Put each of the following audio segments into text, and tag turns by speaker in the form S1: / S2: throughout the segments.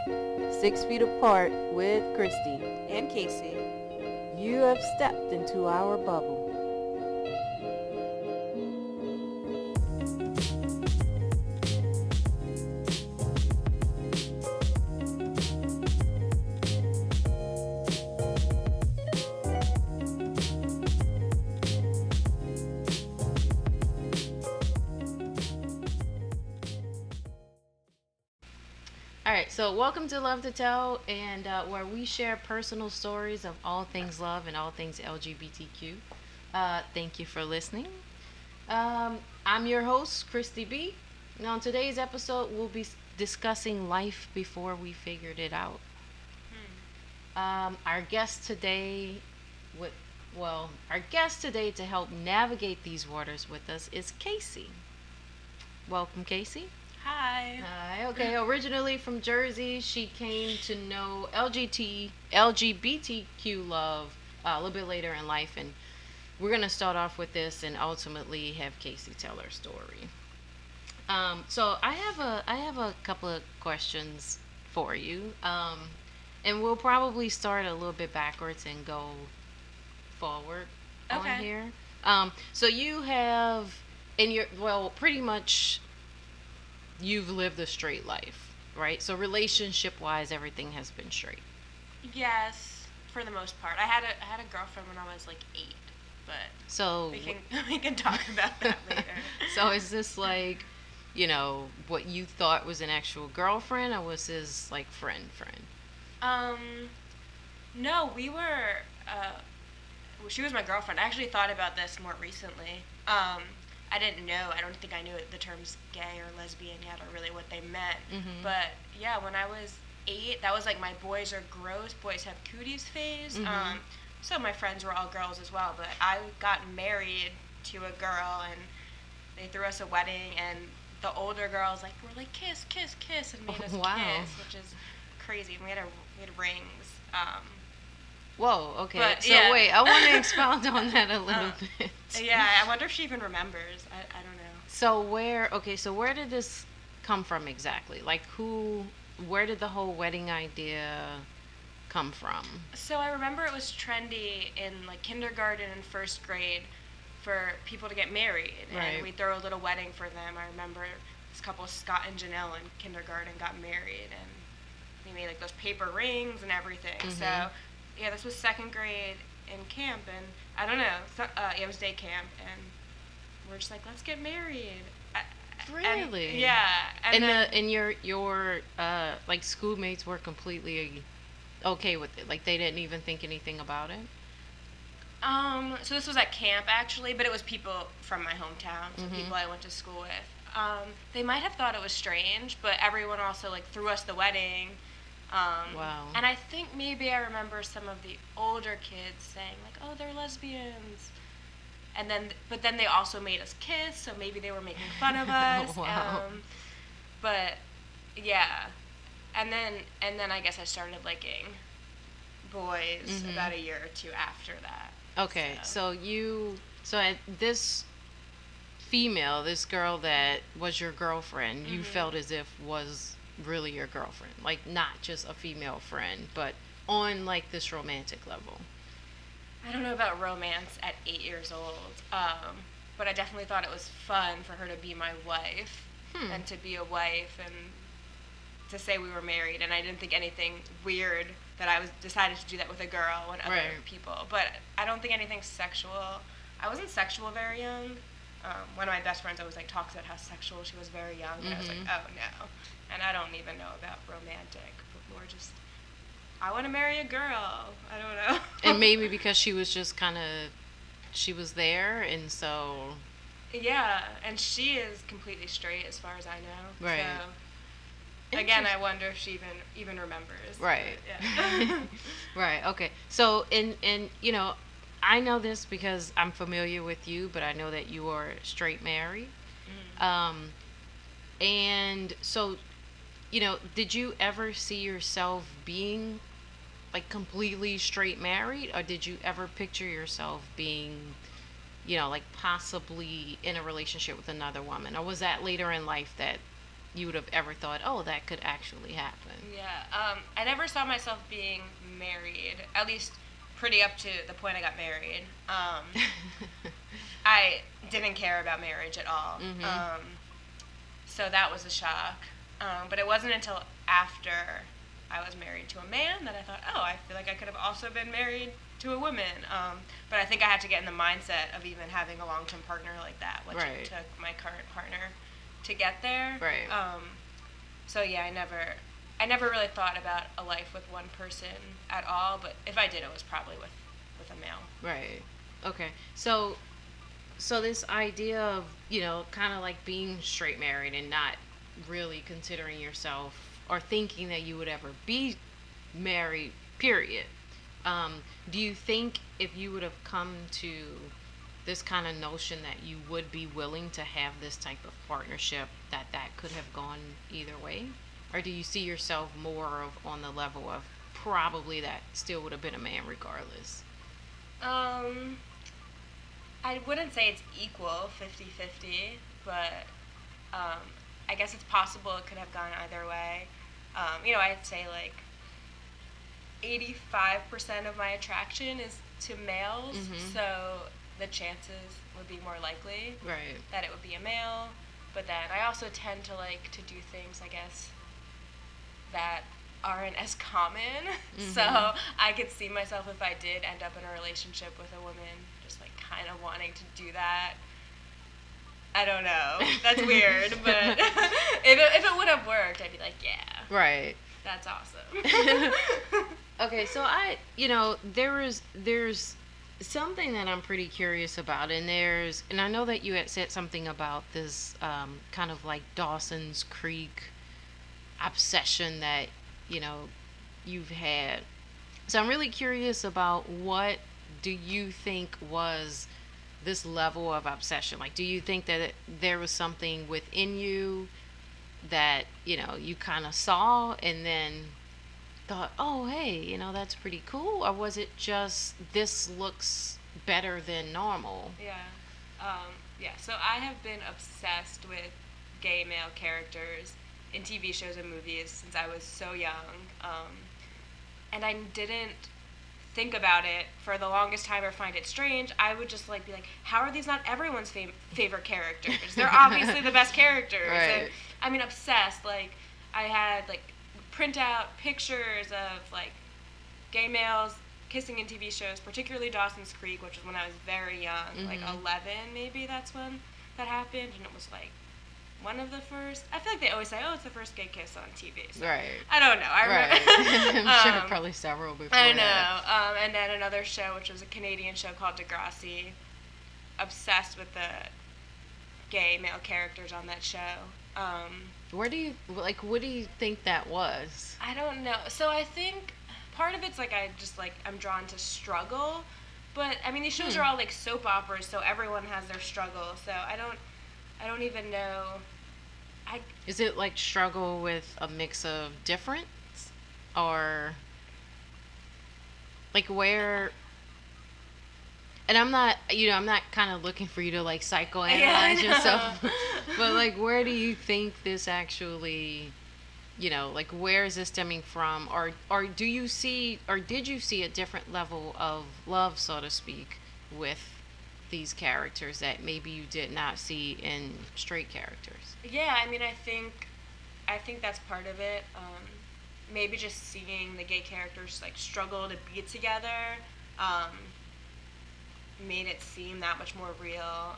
S1: 6 feet apart with Christi.
S2: And Casey.
S1: You have stepped into our bubble.
S3: All right, so welcome to Love to Tell, and where we share personal stories of all things love and all things LGBTQ. Thank you for listening. I'm your host, Christy B. And on today's episode, we'll be discussing life before we figured it out. Our guest today, with our guest today to help navigate these waters with us is Casey. Welcome, Casey.
S2: Hi.
S3: Hi. Okay. Originally from Jersey, she came to know LGBTQ love a little bit later in life, and we're gonna start off with this and ultimately have Casey tell her story. So I have a couple of questions for you, and we'll probably start a little bit backwards and go forward on
S2: Okay.
S3: here. So you have in your pretty much you've lived a straight life, right? So relationship wise, everything has been straight.
S2: Yes, for the most part. I had a girlfriend when I was like 8, but
S3: So
S2: we can talk about that later.
S3: so is this like, what you thought was an actual girlfriend, or was his like friend?
S2: No, we were. She was my girlfriend. I actually thought about this more recently. I didn't know. I don't think I knew the terms gay or lesbian yet, or really what they meant.
S3: Mhm.
S2: But yeah, when I was 8, that was like my boys are gross, boys have cooties phase.
S3: Mhm.
S2: So my friends were all girls as well. But I got married to a girl, and they threw us a wedding, and the older girls were like kiss, kiss, kiss, and made us
S3: Wow.
S2: kiss, which is crazy. We had rings.
S3: Whoa. Okay.
S2: But,
S3: so
S2: yeah.
S3: wait, I want to expound on that a little bit.
S2: Yeah, I wonder if she even remembers. I don't know.
S3: So where did this come from exactly? Like where did the whole wedding idea come from?
S2: So I remember it was trendy in like kindergarten and first grade for people to get married,
S3: Right.
S2: and we'd throw a little wedding for them. I remember this couple, Scott and Janelle, in kindergarten got married, and they made like those paper rings and everything.
S3: Mhm.
S2: So yeah, this was second grade in camp, and I don't know. So, it was day camp, and we're just like, let's get married.
S3: Really?
S2: Yeah. And then,
S3: and your like schoolmates were completely okay with it. Like they didn't even think anything about it.
S2: so this was at camp actually, but it was people from my hometown, so
S3: Mhm.
S2: people I went to school with. They might have thought it was strange, but everyone also like threw us the wedding.
S3: Wow.
S2: And I think maybe I remember some of the older kids saying like, "Oh, they're lesbians," but then they also made us kiss, so maybe they were making fun of us.
S3: Wow.
S2: But yeah, and then I guess I started liking boys
S3: Mhm.
S2: about a year or two after that.
S3: Okay. So at this girl that was your girlfriend, you
S2: Mhm.
S3: felt as if was really your girlfriend, like not just a female friend, but on like this romantic level.
S2: I don't know about romance at 8 years old, but I definitely thought it was fun for her to be my wife, and to be a wife, and to say we were married. And I didn't think anything weird that I was decided to do that with a girl when other
S3: Right.
S2: people. But I don't think anything sexual. I wasn't sexual very young. One of my best friends always talks about how sexual she was very young, and I was like,
S3: Mhm.
S2: oh no. And I don't even know about romantic, but more just I want to marry a girl. I don't know.
S3: And maybe because she was just she was there, and so
S2: Yeah, and she is completely straight as far as I know.
S3: Right.
S2: So again, I wonder if she even remembers.
S3: Right.
S2: But, yeah.
S3: Right. Okay. So and I know this because I'm familiar with you, but I know that you are straight married. Um, and so did you ever see yourself being like completely straight married, or did you ever picture yourself being, like possibly in a relationship with another woman, or was that later in life that you would have ever thought, oh, that could actually happen.
S2: Yeah. I never saw myself being married, at least pretty up to the point I got married. I didn't care about marriage at all.
S3: Mm-hmm.
S2: So that was a shock. But it wasn't until after I was married to a man that I thought, oh, I feel like I could have also been married to a woman. But I think I had to get in the mindset of even having a long-term partner like that, which
S3: Right.
S2: it took my current partner to get there.
S3: Right.
S2: So yeah, I never really thought about a life with one person at all. But if I did, it was probably with a male.
S3: Right. Okay. So this idea of, kind of like being straight married and not really considering yourself or thinking that you would ever be married, period. Do you think if you would have come to this kind of notion that you would be willing to have this type of partnership, that could have gone either way? Or do you see yourself more of on the level of probably that still would have been a man regardless?
S2: I wouldn't say it's equal, 50-50, but I guess it's possible it could have gone either way. I'd say like 85% of my attraction is to males,
S3: Mhm.
S2: so the chances would be more likely
S3: Right.
S2: that it would be a male. But then I also tend to like to do things, I guess, that aren't as common.
S3: Mhm.
S2: So I could see myself, if I did end up in a relationship with a woman, just like kind of wanting to do that. I don't know. That's weird, but if it would have worked, I'd be like, yeah,
S3: Right.
S2: that's awesome.
S3: Okay, so there's something that I'm pretty curious about, and I know that you had said something about this kind of like Dawson's Creek obsession that you've had. So I'm really curious about, what do you think was this level of obsession? Like, do you think that there was something within you that you kind of saw and then thought, oh, hey, that's pretty cool? Or was it just, this looks better than normal?
S2: Yeah. So I have been obsessed with gay male characters in TV shows and movies since I was so young. And I didn't think about it for the longest time or find it strange. I would just be like, how are these not everyone's favorite characters? They're obviously the best characters.
S3: Right.
S2: And, I mean, obsessed. Like, I had print out pictures of gay males kissing in TV shows, particularly Dawson's Creek, which was when I was very young,
S3: Mhm.
S2: 11 maybe. That's when that happened, and it was one of the first. I feel like they always say, "Oh, it's the first gay kiss on TV." So
S3: Right.
S2: I don't know. I remember.
S3: I'm sure probably several before
S2: I know.
S3: that.
S2: And then another show, which was a Canadian show called Degrassi. Obsessed with the gay male characters on that show.
S3: What do you think that was?
S2: I don't know. So I think part of it's I'm drawn to struggle, but I mean these shows are all soap operas, so everyone has their struggle. So I don't even know.
S3: Is it struggle with a mix of difference, or where? And I'm not kind of looking for you to psychoanalyze yourself, but where do you think this actually, where is this stemming from, or do you see, or did you see a different level of love, so to speak, with these characters that maybe you did not see in straight characters?
S2: Yeah, I mean, I think that's part of it. Maybe just seeing the gay characters struggle to be together. Made it seem that much more real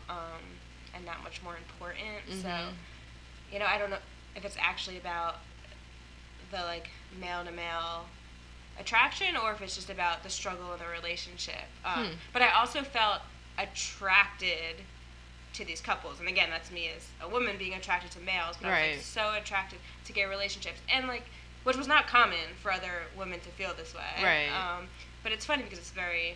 S2: and that much more important.
S3: Mm-hmm.
S2: So, I don't know if it's actually about the male to male attraction or if it's just about the struggle in the relationship. But I also felt attracted to these couples, and again, that's me as a woman being attracted to males, but I was so attracted to gay relationships, and which was not common for other women to feel this way.
S3: Right.
S2: But it's funny because it's very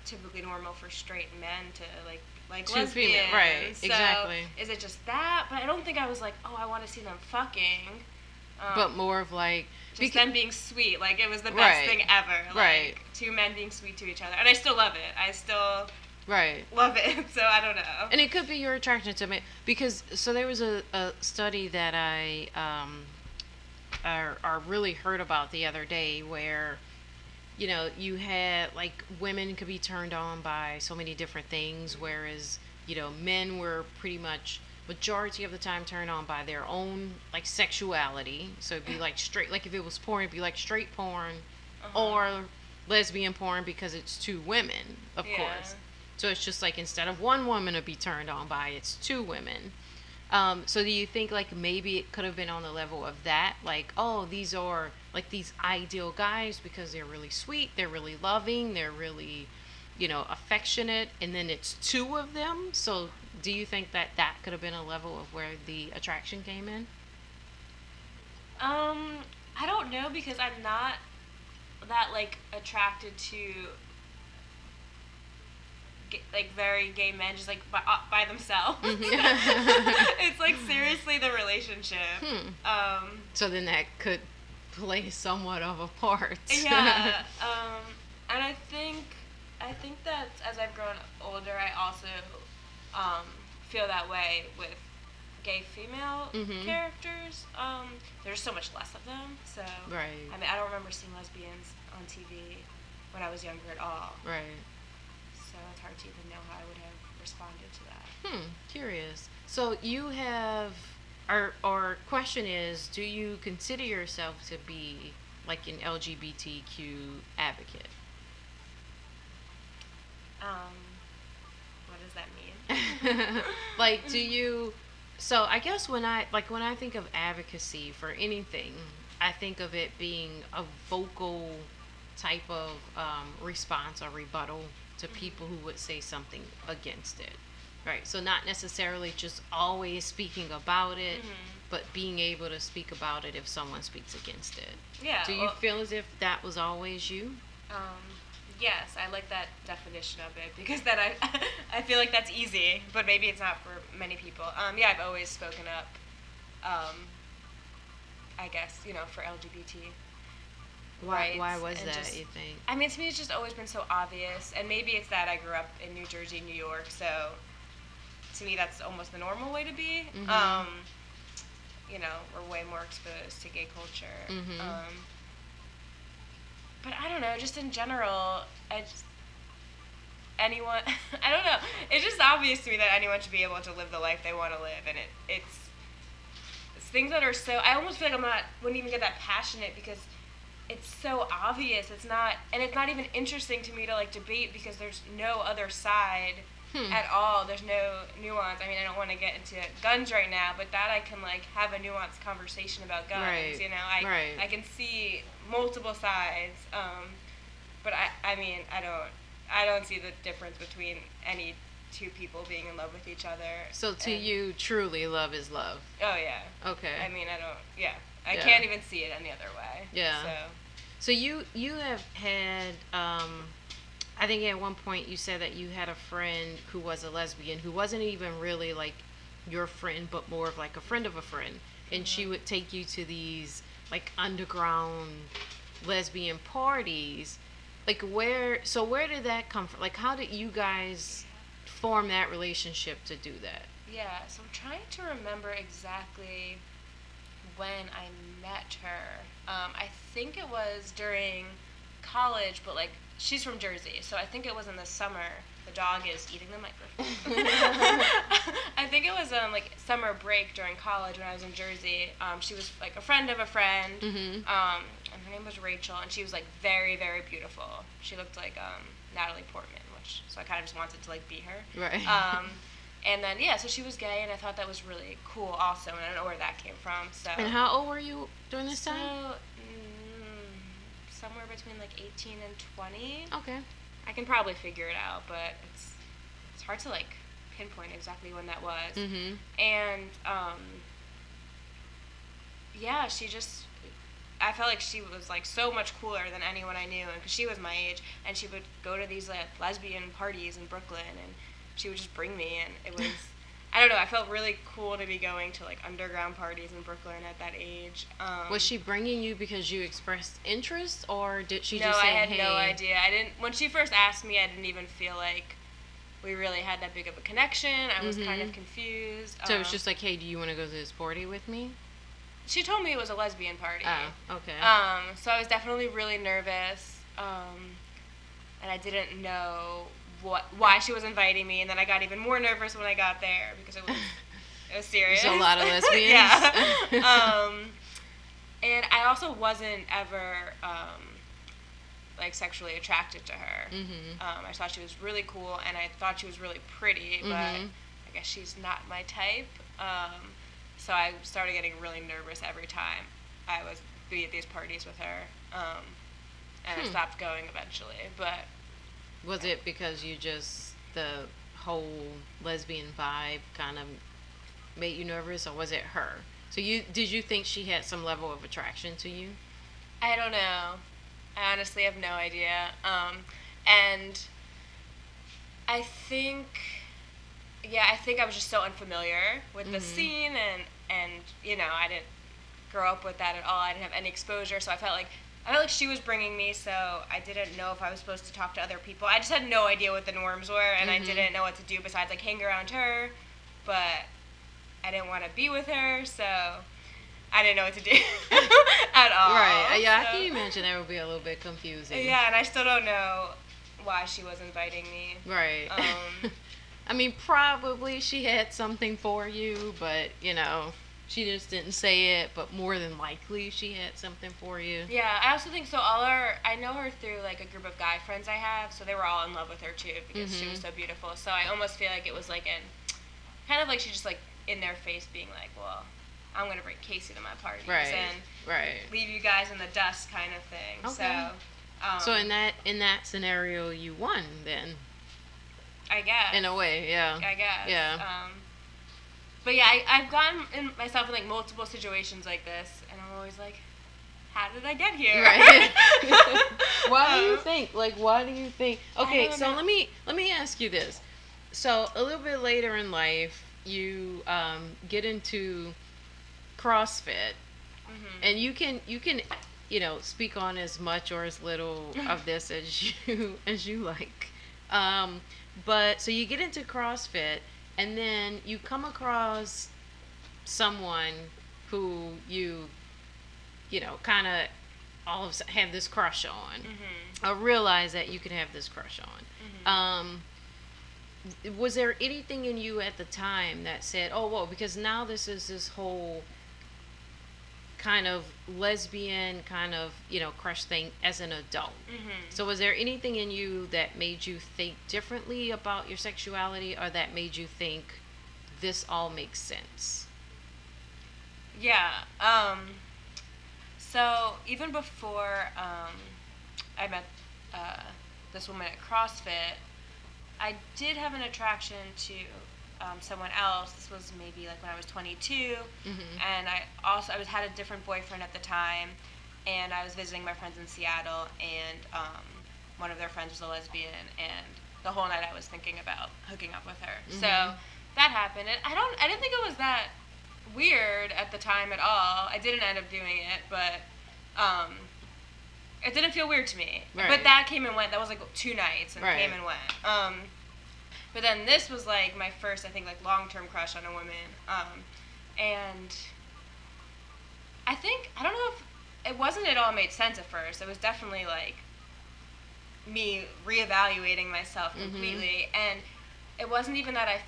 S2: typically normal for straight men to like
S3: Two
S2: lesbians.
S3: female, right?
S2: So
S3: Exactly.
S2: is it just that? But I don't think I was oh, I want to see them fucking.
S3: But more of
S2: just them being sweet. It was the best thing ever.
S3: Right.
S2: Two men being sweet to each other, and I still love it. I still
S3: Right.
S2: love it. So I don't know.
S3: And it could be you're attracted to men because so there was a study that I really heard about the other day where you had like women could be turned on by so many different things, whereas men were pretty much majority of the time turned on by their own like sexuality. So it'd be like straight, like if it was porn, it'd be like straight porn or lesbian porn because it's two women, of course. So it's just like instead of one woman to be turned on by, it's two women. So do you think like maybe it could have been on the level of that? Like, oh, these are like these ideal guys because they're really sweet, they're really loving, they're really, affectionate, and then it's two of them. So do you think that that could have been a level of where the attraction came in?
S2: I don't know because I'm not that like attracted to like very gay men just like by themselves. It's like seriously the relationship.
S3: So then that could play somewhat of a part.
S2: Yeah. And I think that as I've grown older, I also feel that way with gay female characters. There's so much less of them. So
S3: right.
S2: I mean, I don't remember seeing lesbians on TV when I was younger at all.
S3: Right.
S2: So it's hard to even know how I would have responded to that.
S3: Curious. So you have, our question is, do you consider yourself to be like an LGBTQ advocate?
S2: What does that mean?
S3: Like, do you, so I guess when I think of advocacy for anything, I think of it being a vocal type of response or rebuttal to people who would say something against it, right? So not necessarily just always speaking about it, but being able to speak about it if someone speaks against it.
S2: Yeah.
S3: Do you feel as if that was always you?
S2: Yes, I like that definition of it because that I feel like that's easy, but maybe it's not for many people. Yeah, I've always spoken up. I guess for LGBT.
S3: Why was that,
S2: just,
S3: you think?
S2: I mean, to me, it's just always been so obvious. And maybe it's that I grew up in New Jersey, New York, so to me, that's almost the normal way to be. We're way more exposed to gay culture. But I don't know, just in general, anyone, I don't know. It's just obvious to me that anyone should be able to live the life they want to live. And it's things that are so, I almost feel like wouldn't even get that passionate because it's so obvious. It's not even interesting to me to like debate because there's no other side at all. There's no nuance. I mean, I don't want to get into guns right now, but that I can like have a nuanced conversation about guns.
S3: Right.
S2: I can see multiple sides. But I mean, I don't see the difference between any two people being in love with each other.
S3: So to you, truly, love is love.
S2: Oh yeah.
S3: Okay.
S2: I mean, I can't even see it any other way.
S3: Yeah. So you have had, I think at one point you said that you had a friend who was a lesbian who wasn't even really like your friend, but more of like a friend of a friend. And she would take you to these like underground lesbian parties. Like where did that come from? Like how did you guys form that relationship to do that?
S2: Yeah, so I'm trying to remember exactly when I met her. I think it was during college, but like she's from Jersey, so I think it was in the summer. The dog is eating the microphone. I think it was like summer break during college when I was in Jersey. She was like a friend of a friend, and her name was Rachel, and she was like very, very beautiful. She looked like Natalie Portman, so I kind of just wanted to like be her.
S3: Right.
S2: And then so she was gay, and I thought that was really cool also, and I don't know where that came from. So.
S3: And how old were you during this time?
S2: Somewhere between like 18 and 20.
S3: Okay.
S2: I can probably figure it out, but it's hard to like pinpoint exactly when that was. And she just, I felt like she was like so much cooler than anyone I knew, and because she was my age, and she would go to these like lesbian parties in Brooklyn, and she would just bring me, and it was, I don't know, I felt really cool to be going to like underground parties in Brooklyn at that age.
S3: Was she bringing you because you expressed interest, or did she
S2: no,
S3: just say,
S2: I had
S3: hey?
S2: no idea. I didn't. When she first asked me, I didn't even feel like we really had that big of a connection. I was kind of confused.
S3: So it was just like, hey, do you want to go to this party with me?
S2: She told me it was a lesbian party.
S3: Oh, okay.
S2: So I was definitely really nervous, and I didn't know why she was inviting me, and then I got even more nervous when I got there because it was serious.
S3: There's a lot of lesbians.
S2: Yeah. And I also wasn't ever like sexually attracted to her. I thought she was really cool, and I thought she was really pretty, but I guess she's not my type. So I started getting really nervous every time I was be at these parties with her, and I stopped going eventually. But
S3: was it because the whole lesbian vibe kind of made you nervous, or was it her? So did you think she had some level of attraction to you?
S2: I don't know. I honestly have no idea. And I think I was just so unfamiliar with the scene, and I didn't grow up with that at all. I didn't have any exposure, so I felt like she was bringing me, so I didn't know if I was supposed to talk to other people. I just had no idea what the norms were, and I didn't know what to do besides like hang around her, but I didn't want to be with her, so I didn't know what to do at all.
S3: Right. Yeah,
S2: so,
S3: I can imagine that would be a little bit confusing.
S2: Yeah, and I still don't know why she was inviting me.
S3: Right. I mean, probably she had something for you, but, she just didn't say it, but more than likely she had something for you.
S2: Yeah, I also think so. I know her through, like, a group of guy friends I have, so they were all in love with her, too, because she was so beautiful. So I almost feel like it was, like, kind of like she just, like, in their face being like, well, I'm going to bring Casey to my parties and leave you guys in the dust kind of thing.
S3: Okay. So in that scenario, you won then.
S2: I guess.
S3: In a way, yeah.
S2: I guess.
S3: Yeah.
S2: But yeah, I've gotten myself in like multiple situations like this, and I'm always like, how did I get here?
S3: Right. Why do you think? Like, why do you think? Okay, so let me ask you this. So a little bit later in life, you get into CrossFit, and you can speak on as much or as little of this as you like. But so you get into CrossFit, and then you come across someone who you kind of all of a sudden have this crush on, or realize that you can have this crush on. Was there anything in you at the time that said, oh, whoa, because now this is this whole kind of lesbian kind of, crush thing as an adult. So was there anything in you that made you think differently about your sexuality, or that made you think this all makes sense?
S2: Yeah. So even before I met this woman at CrossFit, I did have an attraction to someone else. This was maybe like when I was 22, and I had a different boyfriend at the time, and I was visiting my friends in Seattle, and one of their friends was a lesbian, and the whole night I was thinking about hooking up with her. So that happened, and I didn't think it was that weird at the time at all. I didn't end up doing it, but it didn't feel weird to me.
S3: Right.
S2: But that came and went. That was like 2 nights and came and went. But then this was like my first, I think, like long-term crush on a woman. And I don't know if it wasn't at all made sense at first. It was definitely like me reevaluating myself completely. And it wasn't even that I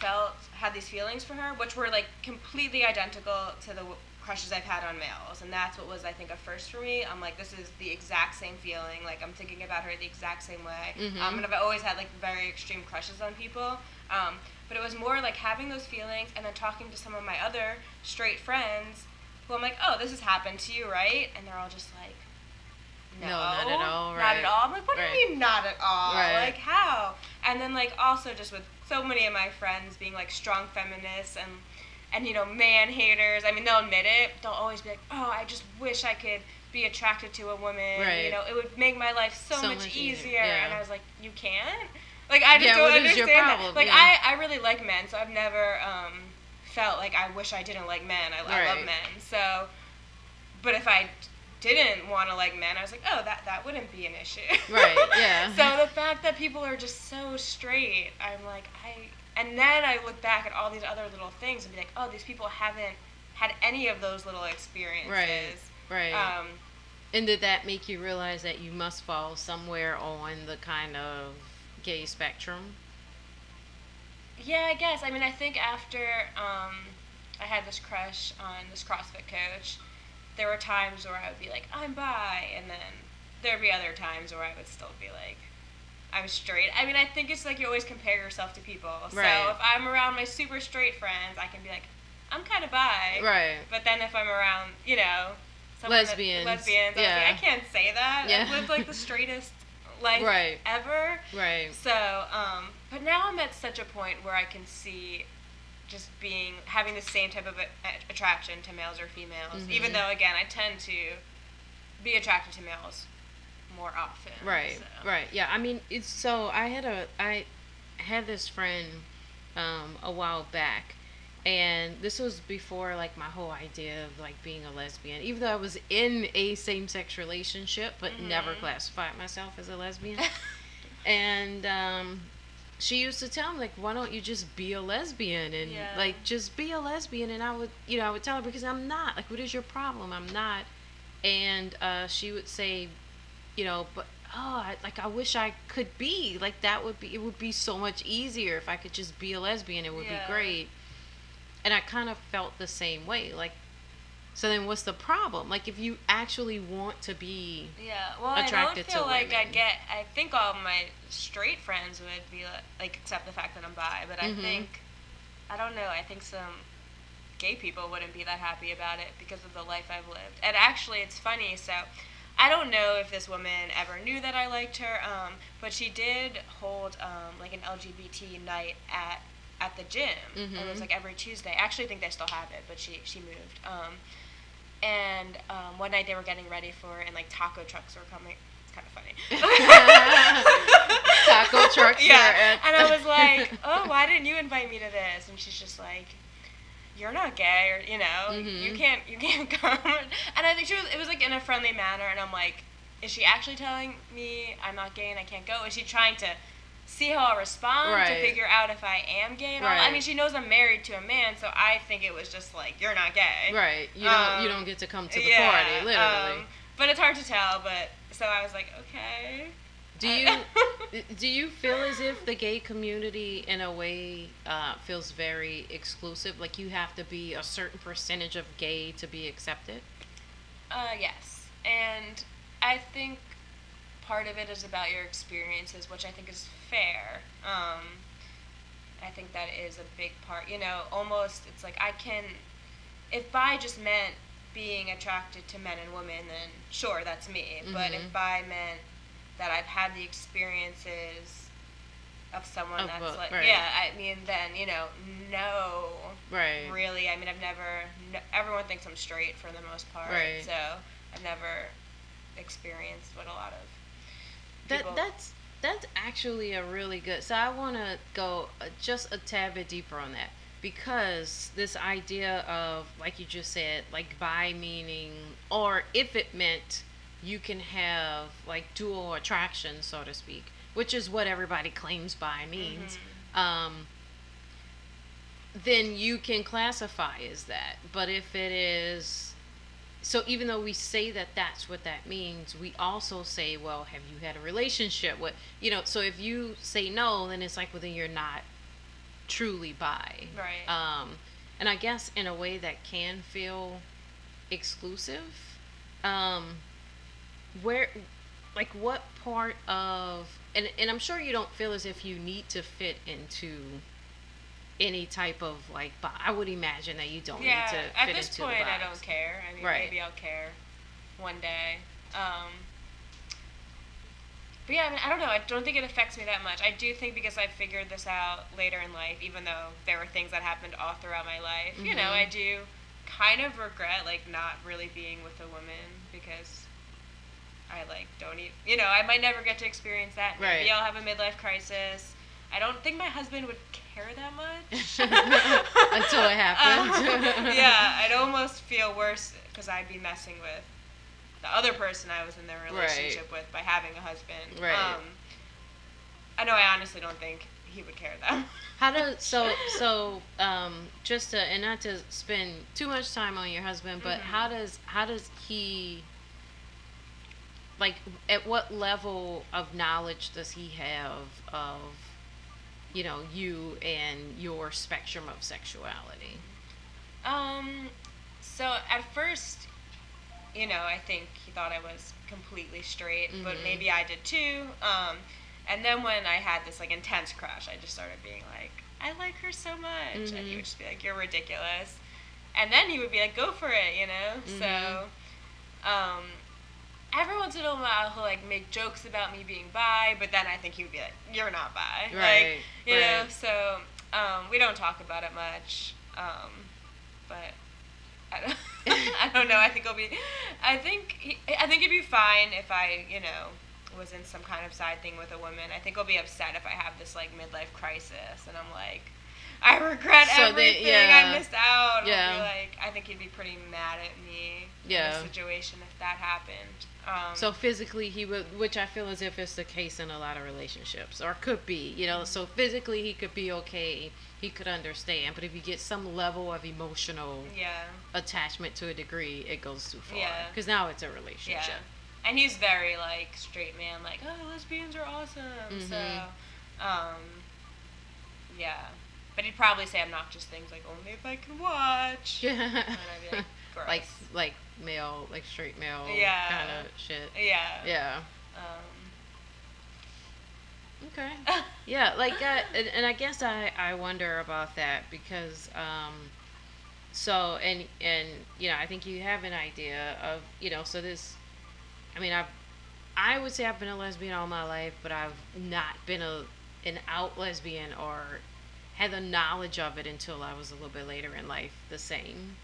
S2: had these feelings for her, which were like completely identical to the crushes I've had on males, and that's what was, I think, a first for me. I'm like, this is the exact same feeling. Like, I'm thinking about her the exact same way. And I've always had like very extreme crushes on people, but it was more like having those feelings and then talking to some of my other straight friends who I'm like, oh, this has happened to you, right? And they're all just like, no,
S3: not at all.
S2: Not at all. I'm like, what do you mean not at all? Like, how? And then like also just with so many of my friends being like strong feminists and man haters. I mean, they'll admit it. They'll always be like, oh, I just wish I could be attracted to a woman.
S3: Right.
S2: It would make my life so much easier.
S3: Yeah.
S2: And I was like, you can't? Like, I just don't understand that. Like, I really like men, so I've never felt like I wish I didn't like men. I love men. So, but if I didn't want to like men, I was like, oh, that wouldn't be an issue.
S3: Right, yeah.
S2: So the fact that people are just so straight, I'm like, and then I look back at all these other little things and be like, oh, these people haven't had any of those little experiences.
S3: Right. And did that make you realize that you must fall somewhere on the kind of gay spectrum?
S2: Yeah, I guess. I mean, I think after I had this crush on this CrossFit coach, there were times where I would be like, I'm bi, and then there'd be other times where I would still be like, I'm straight. I mean, I think it's like you always compare yourself to people. So if I'm around my super straight friends, I can be like, I'm kind of bi.
S3: Right.
S2: But then if I'm around,
S3: lesbians,
S2: yeah. I can't say that.
S3: Yeah.
S2: I've lived like the straightest life ever.
S3: Right.
S2: So, but now I'm at such a point where I can see just having the same type of attraction to males or females, even though, again, I tend to be attracted to males more often.
S3: Right.
S2: So.
S3: Right. Yeah. I mean, I had this friend a while back, and this was before like my whole idea of like being a lesbian. Even though I was in a same-sex relationship, but never classified myself as a lesbian. And she used to tell me, like, why don't you just be a lesbian and like just be a lesbian? And I would tell her, because I'm not. Like, what is your problem? I'm not. And she would say, but I wish I could be like that. It would be so much easier if I could just be a lesbian. It would be great. And I kind of felt the same way. Like, so then what's the problem? Like, if you actually want to be attracted to women.
S2: I think all my straight friends would be like accept the fact that I'm bi, but I think, I don't know, I think some gay people wouldn't be that happy about it because of the life I've lived. And actually, it's funny, so I don't know if this woman ever knew that I liked her, but she did hold like an LGBT night at the gym. It was like every Tuesday. I actually think they still have it, but she moved. And one night they were getting ready for it, and like taco trucks were coming. It's kind of funny.
S3: Taco trucks.
S2: Yeah. And I was like, oh, why didn't you invite me to this? And she's just like, you're not gay, or you can't come. And I think it was like in a friendly manner, and I'm like, is she actually telling me I'm not gay and I can't go? Is she trying to see how I'll respond to figure out if I am gay and all? I mean, she knows I'm married to a man, so I think it was just like, you're not gay.
S3: Right. You don't get to come to the party, literally.
S2: But it's hard to tell, but so I was like, okay.
S3: Do you feel as if the gay community in a way feels very exclusive? Like you have to be a certain percentage of gay to be accepted?
S2: Yes. And I think part of it is about your experiences, which I think is fair. I think that is a big part. Almost it's like if bi just meant being attracted to men and women, then sure, that's me. But if bi meant that I've had the experiences of someone that's both, I mean, then, no.
S3: Right.
S2: Really, I mean, everyone thinks I'm straight for the most part.
S3: Right.
S2: So I've never experienced what a lot of people...
S3: That's actually a really good... So I want to go just a tad bit deeper on that. Because this idea of, like you just said, like bi meaning, or if it meant you can have like dual attraction, so to speak, which is what everybody claims bi means, then you can classify as that. But if it is... So even though we say that that's what that means, we also say, well, have you had a relationship with... so if you say no, then it's like, well, then you're not truly bi.
S2: Right.
S3: And I guess in a way that can feel exclusive. What part of, and I'm sure you don't feel as if you need to fit into any type of like bi. I would imagine that you don't need to fit into the box.
S2: At this point, I don't care. I mean, maybe I'll care one day. But yeah, I mean, I don't know. I don't think it affects me that much. I do think because I figured this out later in life, even though there were things that happened all throughout my life, I do kind of regret, like, not really being with a woman because I, like, don't even, I might never get to experience that.
S3: Right.
S2: Maybe I'll have a midlife crisis. I don't think my husband would care that much.
S3: Until it happens.
S2: Yeah, I'd almost feel worse because I'd be messing with the other person I was in the relationship with by having a husband.
S3: Right.
S2: I know I honestly don't think he would care though.
S3: How does just to, and not to spend too much time on your husband, but how does he, like, at what level of knowledge does he have of, you know, you and your spectrum of sexuality?
S2: So at first, you know, I think he thought I was completely straight, but maybe I did too. And then when I had this like intense crush, I just started being like, I like her so much, and he would just be like, you're ridiculous. And then he would be like, go for it, you know. So, every once in a while he'll like make jokes about me being bi, but then I think he would be like, you're not bi,
S3: right?
S2: Like, you know. So, we don't talk about it much, but. I don't know. I think he'd be fine if I, you know, was in some kind of side thing with a woman. I think he'll be upset if I have this like midlife crisis and I'm like, I regret everything. I missed out.
S3: Yeah.
S2: Be like, I think he'd be pretty mad at me in a situation if that happened.
S3: So physically he would, which I feel as if it's the case in a lot of relationships, or could be, you know. So physically he could be okay, he could understand, but if you get some level of emotional attachment to a degree, it goes too far. Yeah. Because now it's a relationship.
S2: Yeah. And he's very like straight man, like, oh, lesbians are awesome. So, yeah. But he'd probably say obnoxious things like, only if I can watch. And I'd be like, gross.
S3: Like male, like straight male kind of shit.
S2: Yeah.
S3: Yeah. Okay. Yeah, like, and I guess I wonder about that because, so, and, you know, I think you have an idea of, you know, so this, I mean, I would say I've been a lesbian all my life, but I've not been an out lesbian or had the knowledge of it until I was a little bit later in life, the same.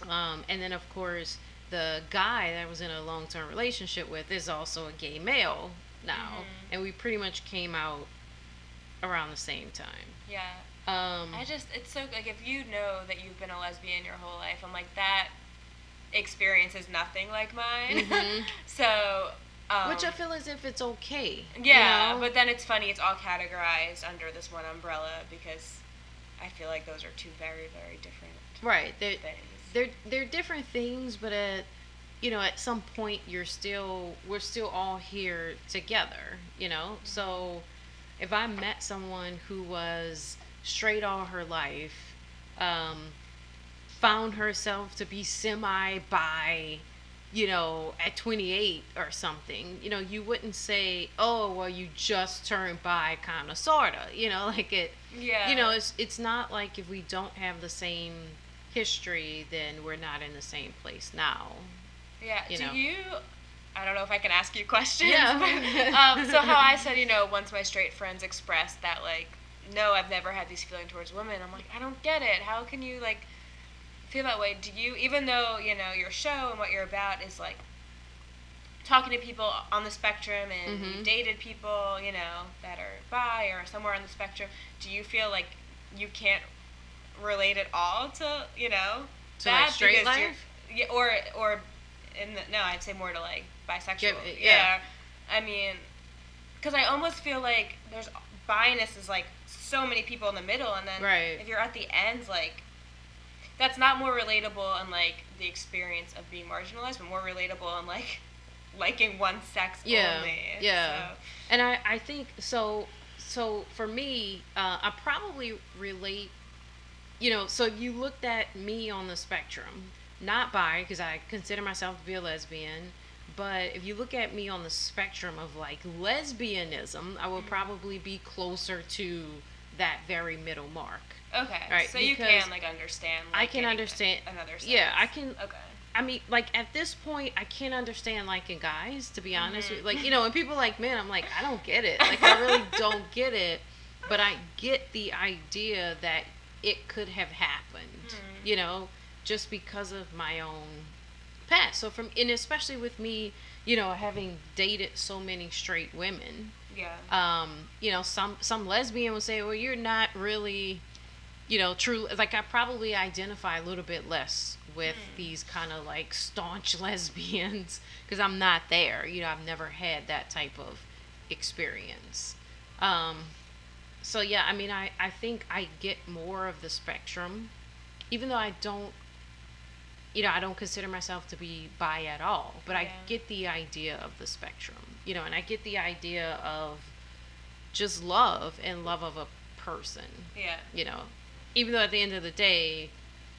S3: And then, of course, the guy that I was in a long-term relationship with is also a gay male now. And we pretty much came out around the same time.
S2: Yeah. It's so, like, if you know that you've been a lesbian your whole life, I'm like, that experience is nothing like mine. So,
S3: which I feel as if it's okay.
S2: Yeah,
S3: you know?
S2: But then it's funny, it's all categorized under this one umbrella because I feel like those are two very, very different things. They're different things, but you know, at some point we're still all here together, you know? So if I met someone who was straight all her life, found herself to be semi-bi, you know, at 28 or something, you know, you wouldn't say, oh, well, you just turned bi, kind of, sort of, you know, like it, you know, it's not like if we don't have the same history, then we're not in the same place now. Yeah.
S3: You
S2: I don't know if I can ask you questions.
S3: Yeah.
S2: But, so how I said, you know, once my straight friends expressed that, like, no, I've never had these feelings towards women, I'm like, I don't get it. How can you, like, feel that way? Do you, even though, you know, your show and what you're about is, like, talking to people on the spectrum and you've dated people, you know, that are bi or somewhere on the spectrum, do you feel like you can't relate at all to, you know,
S3: to that? Like straight life?
S2: Yeah, or no, I'd say more to, like, bisexual.
S3: Yeah.
S2: I mean, because I almost feel like there's bi-ness is, like, so many people in the middle, and then if you're at the end, like, that's not more relatable in, like, the experience of being marginalized, but more relatable in, like, liking one sex only.
S3: Yeah. So. And I think, so for me, I probably relate, you know, so you looked at me on the spectrum, not bi, because I consider myself to be a lesbian, but if you look at me on the spectrum of, like, lesbianism, I would probably be closer to that very middle mark.
S2: Okay. Right, so you can, like, understand. Like,
S3: I can understand.
S2: Another sense.
S3: Yeah, I can.
S2: Okay.
S3: I mean, like, at this point, I can't understand liking guys, to be honest with you. Like, you know, when people like men, I'm like, I don't get it. Like, I really don't get it. But I get the idea that it could have happened, you know, just because of my own past. So and especially with me, you know, having dated so many straight women.
S2: Yeah.
S3: You know, some lesbian would say, well, you're not really, true, like I probably identify a little bit less with these kind of like staunch lesbians because I'm not there. I've never had that type of experience. Um, so yeah, I mean, I think I get more of the spectrum, even though I don't consider myself to be bi at all, but I get the idea of the spectrum, and I get the idea of just love and love of a person.
S2: Yeah.
S3: Even though at the end of the day,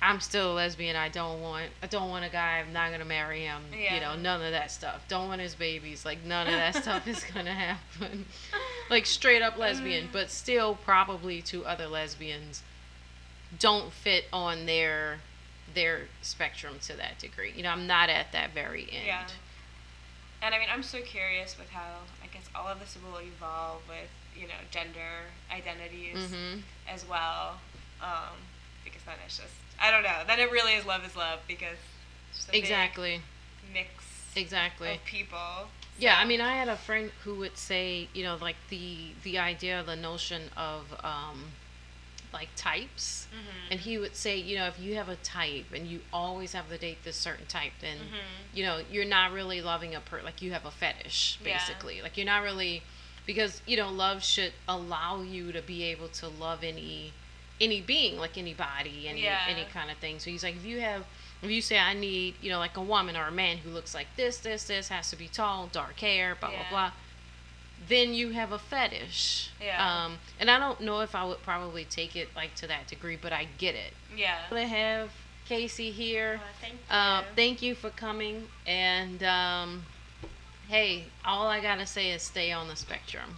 S3: I'm still a lesbian. I don't want a guy. I'm not gonna marry him.
S2: Yeah.
S3: None of that stuff. Don't want his babies. Like none of that stuff is gonna happen. Like straight up lesbian, but still probably to other lesbians don't fit on their spectrum to that degree. I'm not at that very end.
S2: Yeah. And I mean, I'm so curious with how I guess all of this will evolve with gender identities as well. Because then it's just I don't know. Then it really is love because it's just a big mix of people. So.
S3: Yeah, I mean, I had a friend who would say, like the idea, the notion of like types, and he would say, if you have a type and you always have to date this certain type, then you're not really loving like you have a fetish basically. Like you're not really, because love should allow you to be able to love any being, like anybody, any kind of thing. So he's like, if you say I need like a woman or a man who looks like this has to be tall, dark hair, blah blah blah, then you have a fetish. And I don't know if I would probably take it like to that degree, but I get it. I have Casey here. Thank you for coming. And hey, all I gotta say is stay on the spectrum.